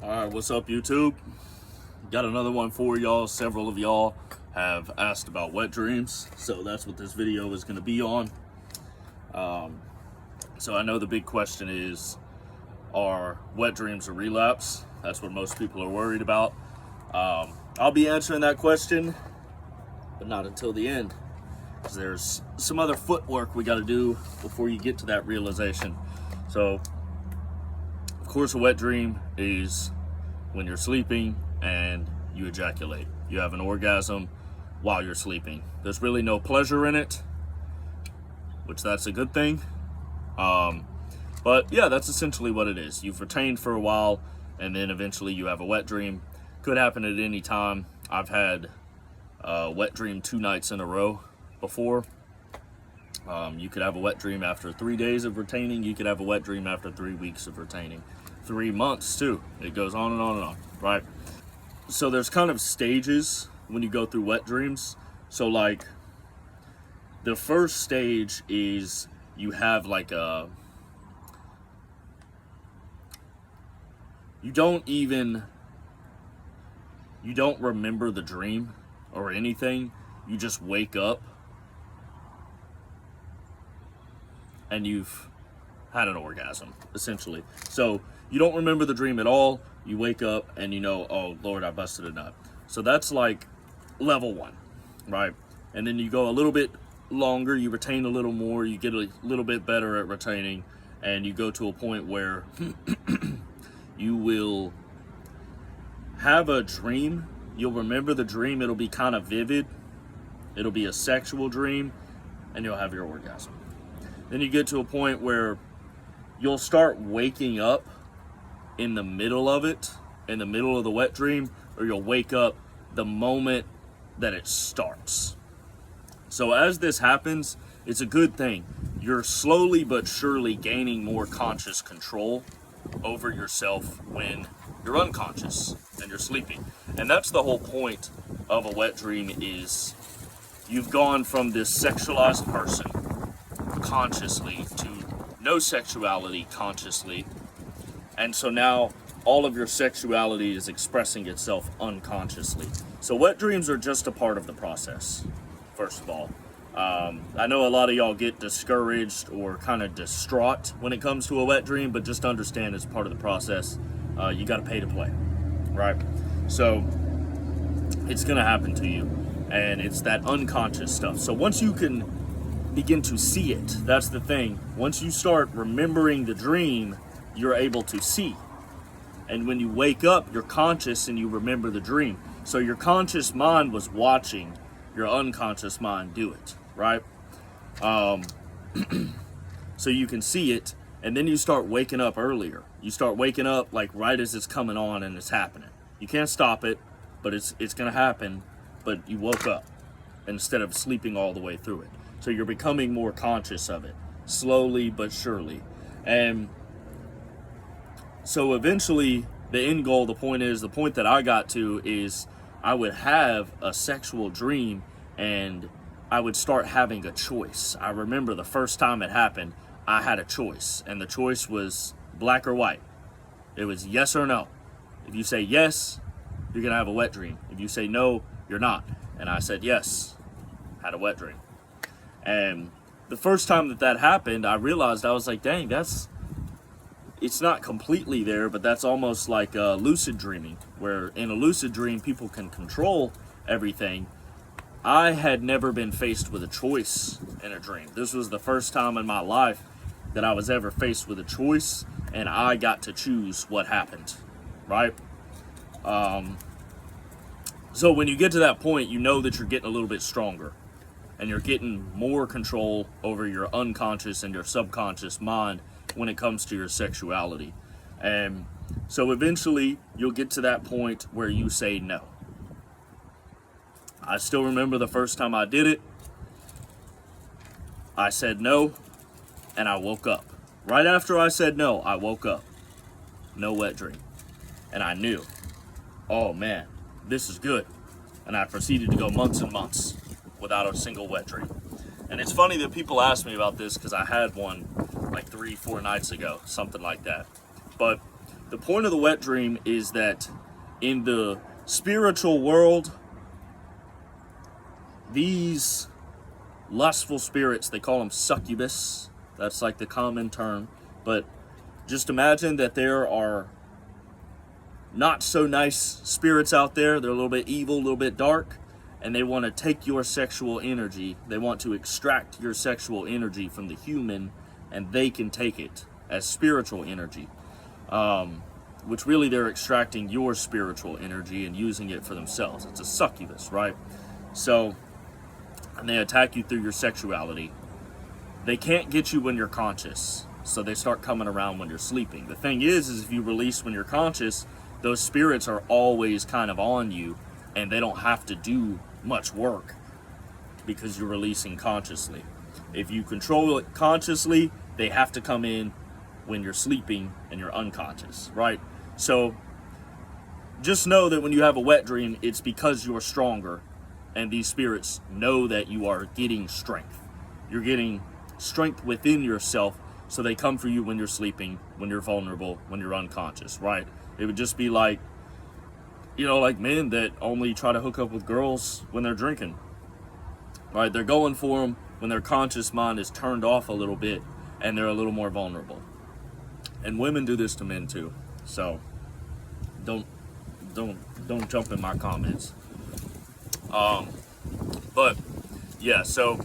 Alright, what's up YouTube? Got another one for y'all. Several of y'all have asked about wet dreams, so that's what this video is going to be on. So I know the big question is, are wet dreams a relapse? That's what most people are worried about. I'll be answering that question, but not until the end, because there's some other footwork we got to do before you get to that realization. So, of course, a wet dream is when you're sleeping and you ejaculate. You have an orgasm while you're sleeping. There's really no pleasure in it, which that's a good thing. But yeah, that's essentially what it is. You've retained for a while, and then eventually you have a wet dream. Could happen at any time. I've had a wet dream 2 nights in a row before. You could have a wet dream after 3 days of retaining. You could have a wet dream after 3 weeks of retaining. 3 months too. It goes on and on and on, right? So there's kind of stages when you go through wet dreams. So like the first stage is you have like a, you don't remember the dream or anything. You just wake up and you've had an orgasm, essentially. So you don't remember the dream at all. You wake up and you know, oh Lord, I busted a nut. So that's like level 1, right? And then you go a little bit longer, you retain a little more, you get a little bit better at retaining, and you go to a point where you will have a dream. You'll remember the dream. It'll be kind of vivid. It'll be a sexual dream, and you'll have your orgasm. Then you get to a point where you'll start waking up in the middle of it, in the middle of the wet dream, or you'll wake up the moment that it starts. So as this happens, it's a good thing. You're slowly but surely gaining more conscious control over yourself when you're unconscious and you're sleeping. And that's the whole point of a wet dream, is you've gone from this sexualized person consciously to no sexuality consciously. And so now all of your sexuality is expressing itself unconsciously. So wet dreams are just a part of the process, first of all. I know a lot of y'all get discouraged or kind of distraught when it comes to a wet dream, but just understand it's part of the process. You got to pay to play, right? So it's going to happen to you, and it's that unconscious stuff. So once you can begin to see it, that's the thing. Once you start remembering the dream, you're able to see. And when you wake up, you're conscious and you remember the dream. So your conscious mind was watching your unconscious mind do it, right? So you can see it, and then you start waking up earlier. You start waking up like right as it's coming on and it's happening. You can't stop it, but it's gonna happen, but you woke up instead of sleeping all the way through it. So you're becoming more conscious of it, slowly but surely. And so eventually the end goal, the point that I got to is I would have a sexual dream and I would start having a choice. I remember the first time it happened, I had a choice, and the choice was black or white. It was yes or no. If you say yes, you're gonna have a wet dream. If you say no, you're not. And I said yes, had a wet dream. And the first time that happened, I realized, I was like, dang, it's not completely there, but that's almost like lucid dreaming, where in a lucid dream, people can control everything. I had never been faced with a choice in a dream. This was the first time in my life that I was ever faced with a choice, and I got to choose what happened, right? So when you get to that point, you know that you're getting a little bit stronger, and you're getting more control over your unconscious and your subconscious mind when it comes to your sexuality. And so eventually you'll get to that point where you say no. I still remember the first time I did it. I said no, and I woke up. Right after I said no, I woke up. No wet dream. And I knew, oh man, this is good. And I proceeded to go months and months without a single wet dream. And it's funny that people ask me about this, because I had one like 3-4 nights ago, something like that. But The point of the wet dream is that in the spiritual world, these lustful spirits, they call them succubus. That's like the common term. But just imagine that there are not so nice spirits out there. They're a little bit evil, a little bit dark, and they want to take your sexual energy. They want to extract your sexual energy from the human, and they can take it as spiritual energy. Which really they're extracting your spiritual energy and using it for themselves. It's a succubus, right? So, and they attack you through your sexuality. They can't get you when you're conscious, so they start coming around when you're sleeping. The thing is if you release when you're conscious, those spirits are always kind of on you, and they don't have to do much work because you're releasing consciously. If you control it consciously, they have to come in when you're sleeping and you're unconscious, right? So just know that when you have a wet dream, it's because you're stronger, and these spirits know that you are getting strength. You're getting strength within yourself, so they come for you when you're sleeping, when you're vulnerable, when you're unconscious, right? It would just be like, like men that only try to hook up with girls when they're drinking, right? They're going for them when their conscious mind is turned off a little bit and they're a little more vulnerable. And women do this to men too. So don't jump in my comments. But yeah, so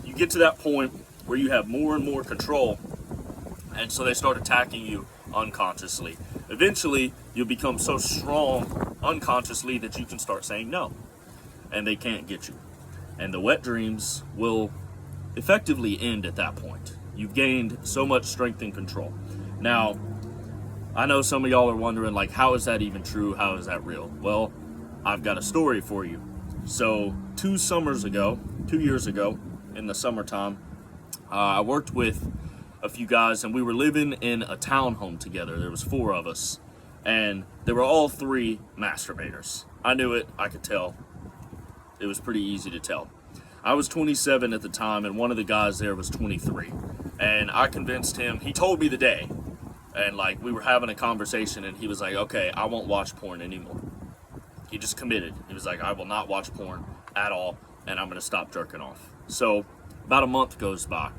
you get to that point where you have more and more control, and so they start attacking you unconsciously. Eventually, you'll become so strong unconsciously that you can start saying no, and they can't get you. And the wet dreams will effectively end at that point. You've gained so much strength and control. Now, I know some of y'all are wondering, like, how is that even true? How is that real? Well, I've got a story for you. So 2 years ago, in the summertime, I worked with a few guys, and we were living in a townhome together. There was 4 of us, and they were all 3 masturbators. I knew it. I could tell. It was pretty easy to tell. I was 27 at the time, and one of the guys there was 23. And I convinced him. He told me the day, and like we were having a conversation, and he was like, "Okay, I won't watch porn anymore." He just committed. He was like, "I will not watch porn at all, and I'm going to stop jerking off." So about a month goes by,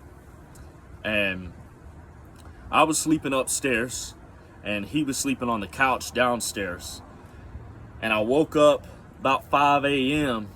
and I was sleeping upstairs, and he was sleeping on the couch downstairs. And I woke up about 5 a.m.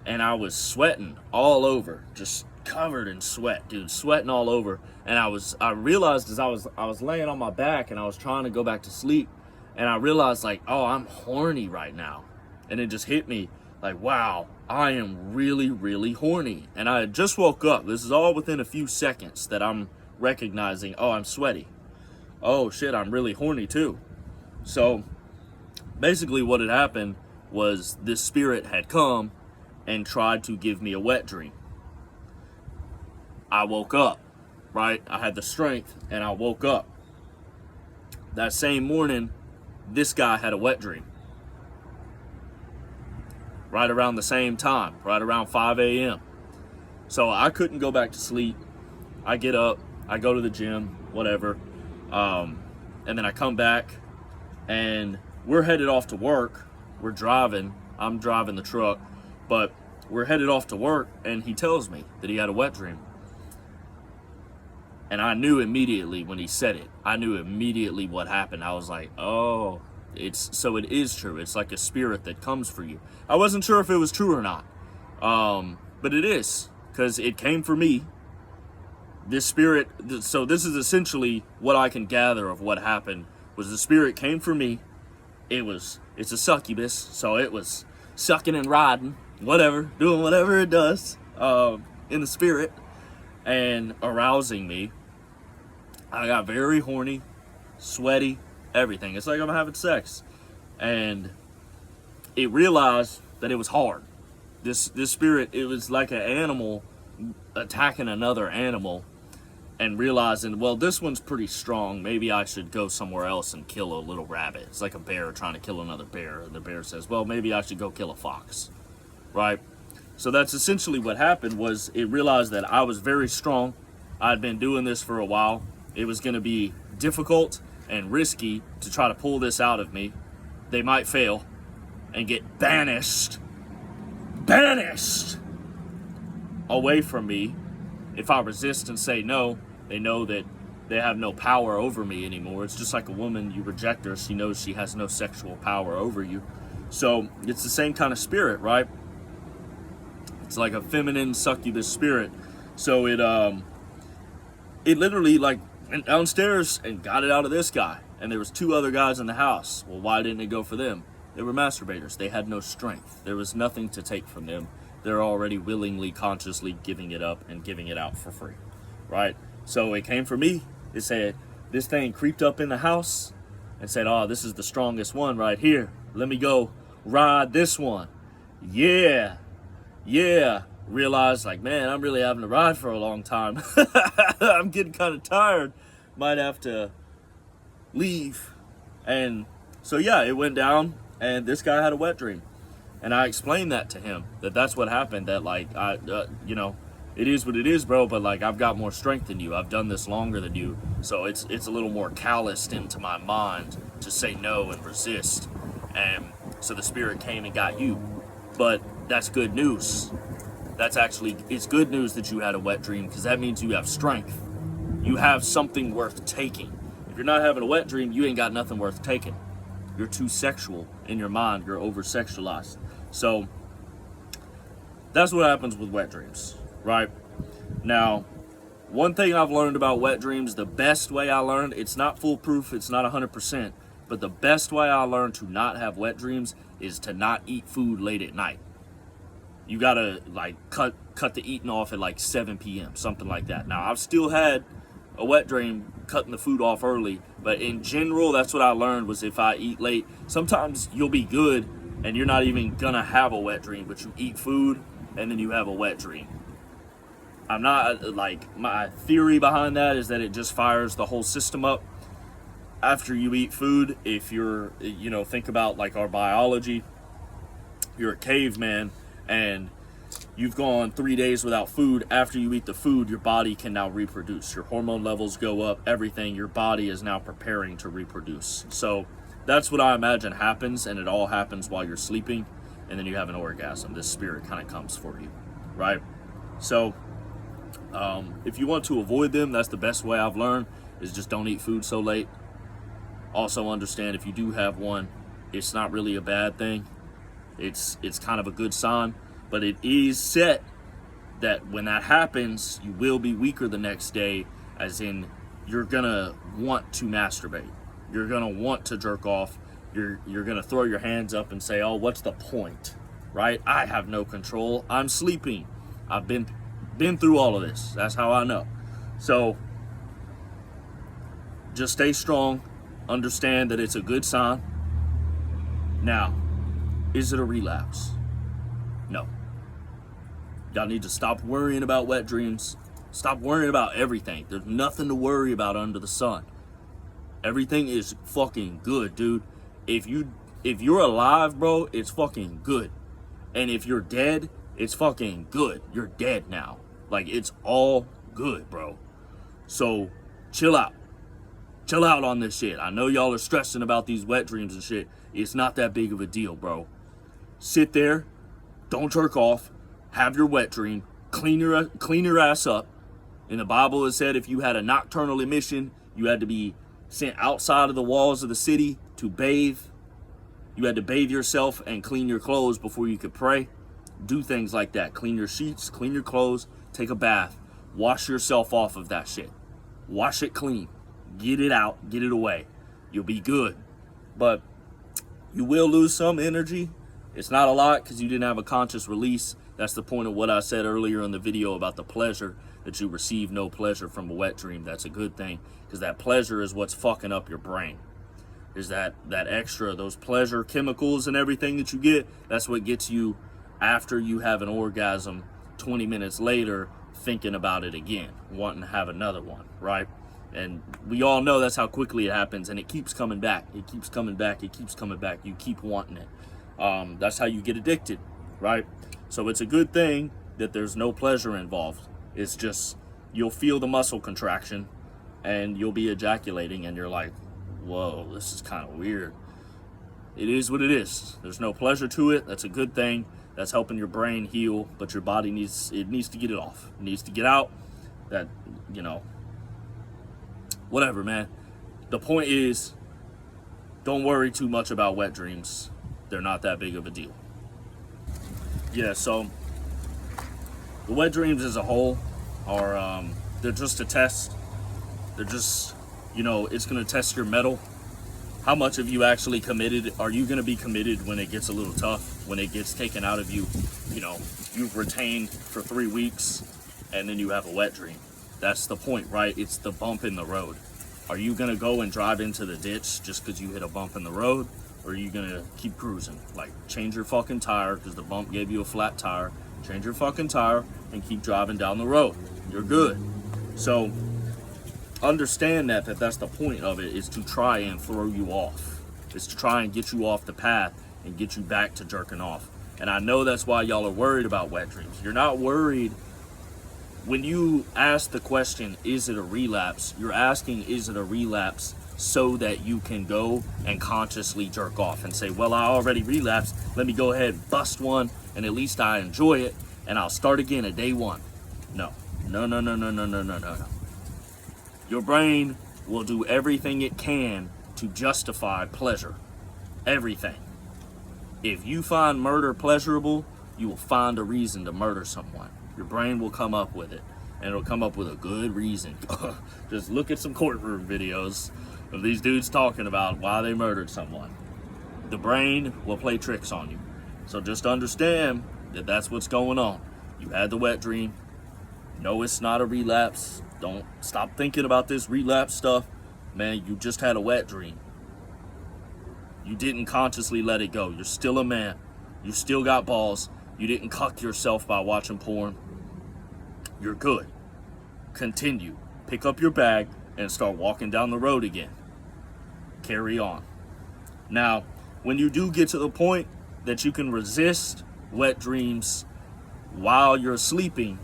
and I was sweating all over, just covered in sweat, dude, sweating all over. And I realized as I was laying on my back and I was trying to go back to sleep, and I realized, like, oh, I'm horny right now. And it just hit me like, wow, I am really, really horny. And I had just woke up. This is all within a few seconds that I'm recognizing, oh, I'm sweaty. Oh shit, I'm really horny too. So basically what had happened was this spirit had come and tried to give me a wet dream. I woke up, right? I had the strength, and I woke up. That same morning, this guy had a wet dream. Right around the same time, right around 5 a.m. So I couldn't go back to sleep. I get up, I go to the gym, whatever. And then I come back, and we're headed off to work. We're driving. I'm driving the truck, but we're headed off to work, and he tells me that he had a wet dream. And I knew immediately when he said it. I knew immediately what happened. I was like, oh, it is true. It's like a spirit that comes for you. I wasn't sure if it was true or not. But it is, because it came for me. This spirit, so this is essentially what I can gather of what happened, was the spirit came for me. It's a succubus, so it was sucking and riding, whatever, doing whatever it does in the spirit, and arousing me. I got very horny, sweaty, everything. It's like I'm having sex. And it realized that it was hard. This spirit, it was like an animal attacking another animal and realizing, well, this one's pretty strong. Maybe I should go somewhere else and kill a little rabbit. It's like a bear trying to kill another bear. And the bear says, well, maybe I should go kill a fox, right? So that's essentially what happened. Was it realized that I was very strong. I'd been doing this for a while. It was going to be difficult, and risky to try to pull this out of me. They might fail and get banished away from me. If I resist and say no, they know that they have no power over me anymore. It's just like a woman, you reject her, she knows she has no sexual power over you. So it's the same kind of spirit, right? It's like a feminine succubus spirit. So it literally like went downstairs and got it out of this guy. And there was 2 other guys in the house. Well, why didn't it go for them? They were masturbators. They had no strength. There was nothing to take from them. They're already willingly, consciously giving it up and giving it out for free, right? So it came for me. It said, this thing creeped up in the house and said, oh, this is the strongest one right here. Let me go ride this one. Yeah. Realized, like, man, I'm really having to ride for a long time. I'm getting kind of tired. Might have to leave. And so, yeah, it went down, and this guy had a wet dream. And I explained that to him, that's what happened, that, like, it is what it is, bro, but, like, I've got more strength than you. I've done this longer than you. So it's a little more calloused into my mind to say no and resist. And so the spirit came and got you. But that's good news. It's good news that you had a wet dream, because that means you have strength. You have something worth taking. If you're not having a wet dream, you ain't got nothing worth taking. You're too sexual in your mind. You're over-sexualized. So that's what happens with wet dreams, right? Now, one thing I've learned about wet dreams, the best way I learned, it's not foolproof, it's not 100%, but the best way I learned to not have wet dreams is to not eat food late at night. You gotta, like, cut the eating off at like 7 p.m., something like that. Now, I've still had a wet dream cutting the food off early, but in general, that's what I learned, was if I eat late, sometimes you'll be good and you're not even gonna have a wet dream, but you eat food and then you have a wet dream. I'm not, like, my theory behind that is that it just fires the whole system up after you eat food. If you're, think about, like, our biology, you're a caveman and you've gone 3 days without food. After you eat the food, your body can now reproduce. Your hormone levels go up, everything. Your body is now preparing to reproduce. So that's what I imagine happens, and it all happens while you're sleeping, and then you have an orgasm. This spirit kind of comes for you, right? So if you want to avoid them, that's the best way I've learned, is just don't eat food so late. Also understand, if you do have one, it's not really a bad thing. It's kind of a good sign, but it is set that when that happens, you will be weaker the next day, as in you're gonna want to masturbate. You're gonna want to jerk off. You're gonna throw your hands up and say, oh, what's the point, right? I have no control. I'm sleeping. I've been through all of this. That's how I know. So just stay strong. Understand that it's a good sign. Now, is it a relapse? No. Y'all need to stop worrying about wet dreams. Stop worrying about everything. There's nothing to worry about under the sun. Everything is fucking good, dude. If you're alive, bro, it's fucking good. And if you're dead, it's fucking good. You're dead now. Like, it's all good, bro. So, chill out. Chill out on this shit. I know y'all are stressing about these wet dreams and shit. It's not that big of a deal, bro. Sit there. Don't jerk off. Have your wet dream. Clean your ass up. In the Bible, it said if you had a nocturnal emission, you had to be sent outside of the walls of the city to bathe. You had to bathe yourself and clean your clothes before you could pray. Do things like that. Clean your sheets, clean your clothes, take a bath. Wash yourself off of that shit. Wash it clean. Get it out, get it away. You'll be good. But you will lose some energy. It's not a lot because you didn't have a conscious release. That's the point of what I said earlier in the video about the pleasure, that you receive no pleasure from a wet dream. That's a good thing, because that pleasure is what's fucking up your brain. Is that extra, those pleasure chemicals and everything that you get, that's what gets you after you have an orgasm 20 minutes later thinking about it again, wanting to have another one, right? And we all know that's how quickly it happens, and it keeps coming back. It keeps coming back. It keeps coming back. You keep wanting it. That's how you get addicted, right? So it's a good thing that there's no pleasure involved. It's just, you'll feel the muscle contraction and you'll be ejaculating and you're like, whoa, this is kind of weird. It is what it is. There's no pleasure to it. That's a good thing. That's helping your brain heal, but your body needs to get it off. It needs to get out. That, whatever, man. The point is, don't worry too much about wet dreams. They're not that big of a deal. Yeah, so the wet dreams as a whole are, they're just a test. They're just, it's going to test your mettle. How much of you actually committed? Are you going to be committed when it gets a little tough, when it gets taken out of you? You've retained for 3 weeks and then you have a wet dream. That's the point, right? It's the bump in the road. Are you going to go and drive into the ditch just because you hit a bump in the road? Or are you going to keep cruising? Like, change your fucking tire because the bump gave you a flat tire. Change your fucking tire and keep driving down the road. You're good. So understand that's the point of it, is to try and throw you off. It's to try and get you off the path and get you back to jerking off. And I know that's why y'all are worried about wet dreams. You're not worried when you ask the question, is it a relapse? You're asking, is it a relapse, so that you can go and consciously jerk off and say, well, I already relapsed. Let me go ahead and bust one, and at least I enjoy it, and I'll start again at day one. No. Your brain will do everything it can to justify pleasure. Everything. If you find murder pleasurable, you will find a reason to murder someone. Your brain will come up with it, and it'll come up with a good reason. Just look at some courtroom videos of these dudes talking about why they murdered someone. The brain will play tricks on you. So just understand that that's what's going on. You had the wet dream. No, it's not a relapse. Don't stop thinking about this relapse stuff. Man, you just had a wet dream. You didn't consciously let it go. You're still a man. You still got balls. You didn't cuck yourself by watching porn. You're good. Continue. Pick up your bag and start walking down the road again. Carry on. Now, when you do get to the point that you can resist wet dreams while you're sleeping,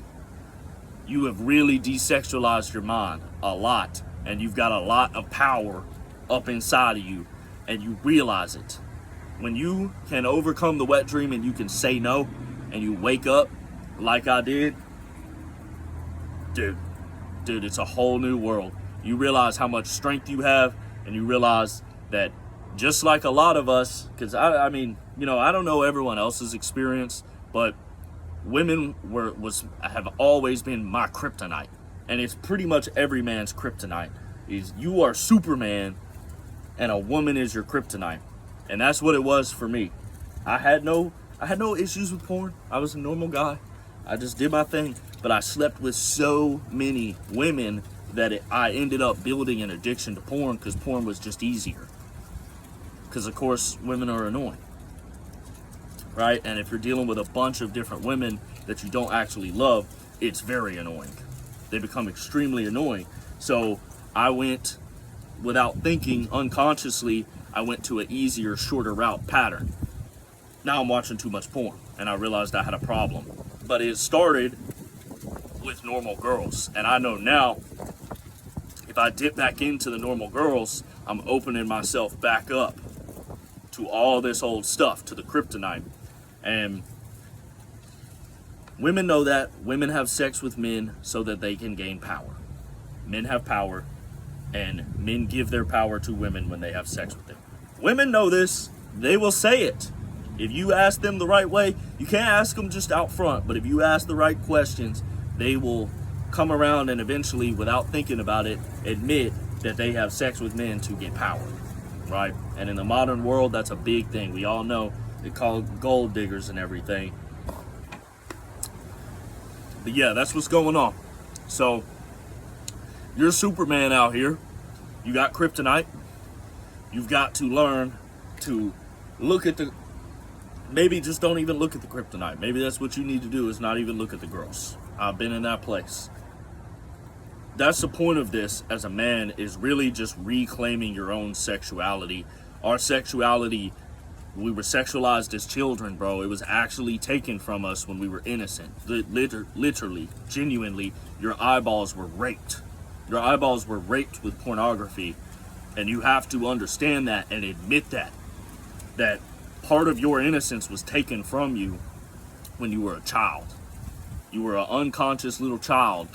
you have really desexualized your mind a lot, and you've got a lot of power up inside of you, and you realize it. When you can overcome the wet dream and you can say no, and you wake up like I did, dude, it's a whole new world. You realize how much strength you have, and you realize that just like a lot of us, because I mean, I don't know everyone else's experience, but women have always been my kryptonite, and it's pretty much every man's kryptonite. Is you are Superman, and a woman is your kryptonite, and that's what it was for me. I had no issues with porn. I was a normal guy. I just did my thing, but I slept with so many women that I ended up building an addiction to porn because porn was just easier. Because of course, women are annoying. Right? And if you're dealing with a bunch of different women that you don't actually love, it's very annoying. They become extremely annoying. So I went, without thinking, unconsciously, I went to an easier, shorter route pattern. Now I'm watching too much porn, and I realized I had a problem. But it started with normal girls. And I know now, if I dip back into the normal girls, I'm opening myself back up to all this old stuff, to the kryptonite. And women know that. Women have sex with men so that they can gain power. Men have power, and men give their power to women when they have sex with them. Women know this. They will say it. If you ask them the right way, you can't ask them just out front, but if you ask the right questions, they will come around and eventually, without thinking about it, admit that they have sex with men to get power, right? And in the modern world, that's a big thing. We all know they call it gold diggers and everything. But yeah, that's what's going on. So you're Superman out here. You got kryptonite. You've got to learn to look at maybe just don't even look at the kryptonite. Maybe that's what you need to do, is not even look at the girls. I've been in that place. That's the point of this as a man, is really just reclaiming your own sexuality. Our sexuality, we were sexualized as children, bro. It was actually taken from us when we were innocent. Literally, genuinely, your eyeballs were raped. Your eyeballs were raped with pornography And you have to understand that and admit that part of your innocence was taken from you when you were a child. You were an unconscious little child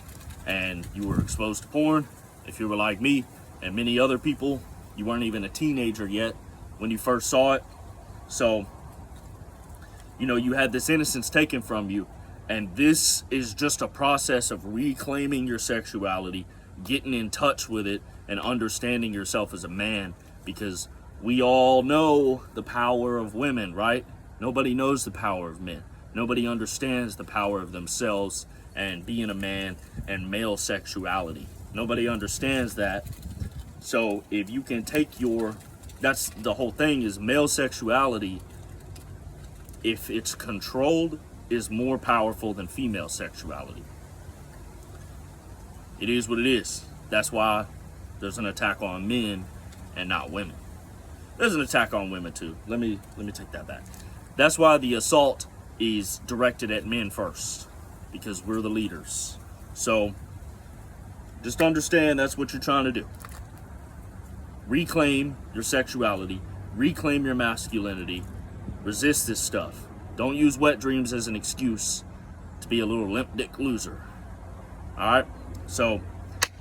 and you were exposed to porn. If you were like me and many other people, you weren't even a teenager yet when you first saw it. So, you know, you had this innocence taken from you, and this is just a process of reclaiming your sexuality, getting in touch with it, and understanding yourself as a man, because we all know the power of women, right? Nobody knows the power of men. Nobody understands the power of themselves and being a man and male sexuality. Nobody understands that. So if you can take that's the whole thing, is male sexuality, if it's controlled, is more powerful than female sexuality. It is what it is. That's why there's an attack on men and not women. There's an attack on women too. Let me take that back. That's why the assault is directed at men first, because we're the leaders. So just understand that's what you're trying to do. Reclaim your sexuality, reclaim your masculinity, resist this stuff. Don't use wet dreams as an excuse to be a little limp dick loser. Alright? So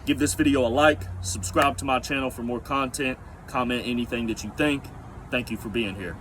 give this video a like, subscribe to my channel for more content, comment anything that you think. Thank you for being here.